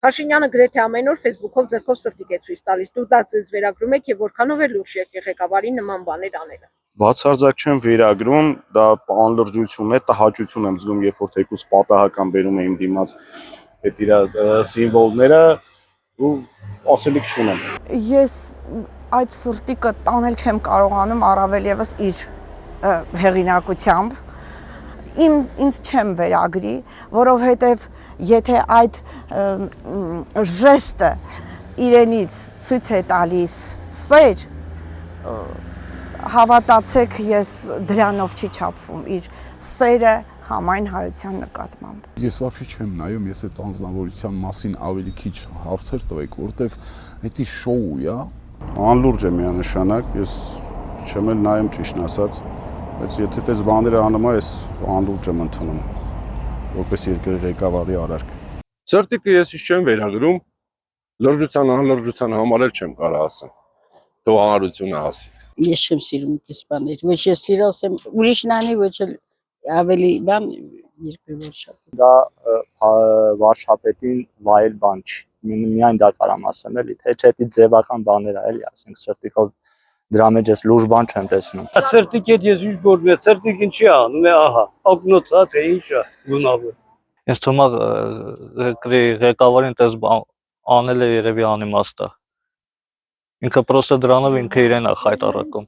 Փաշինյանը գրեթե ամեն օր Facebook-ով ձեռքով սրտիկ է ցույց տալիս, դուք դա ձեզ վերագրում եք եւ որքանով է լուրջ եկել ղեկավարի նման բաներ անելը։ Բացարձակ չեմ վերագրում, դա անլրջություն է, տհաճություն եմ զգում, երբ որ թեկուզ պատահական բերում է իմ դիմաց այդ իր սիմվոլները ու ասելիք չունեմ։ Ես այդ սրտիկը տանել չեմ կարողանում առավել եւս իր հեղինակությամբ։ Ինձ չեմ վերագրի, որովհետև եթե այդ ժեստը իրենից ցույց է տալիս սեր, հավատացեք, ես դրանով չի չափվում իր սերը համայն հայության նկատմամբ։ Ես вообще չեմ նայում, ես այդ անձնավորության մասին ավելի քիչ հարցեր տվեք, որտեվ դա շոու է, Անլուրջ է միանշանակ, ես չեմ էլ նայում ճիշտն ասած, բայց եթե դες բաները անում է, ես անլուրջ եմ ընդունում, որպես երկրի ղեկավարի արարք։ Սրտիկը ես չեմ վերագրում, լրջության անլրջության համար էլ չեմ կարող ասեմ։ Թող հանրությունը ասի։ Ես չեմ սիրում այս բաներ, ոչ ես սիրասեմ, ուրիշն անի, ոչ էլ ավելի բան երկրի վարչապետ։ Դա վարչապետին վայել բան չի, միայն դա կարամ ասեմ էլի, թե չէ դա ձևական բաներ է էլի, ասենք սրտիկով դրա մեջ ես լուրջ բան չեմ տեսնում։ Սրտիկ հետ ես ինչ գործում եմ, սրտիկ ինչի է անում է, ահա, ակնոց է, թե ինչ է, գունավոր։ Ես թվում է ղեկավարին տես բան անել է երևի անիմաստ է։ Ինքը պրոստը դրանով ինքը իրեն է խայտարակում։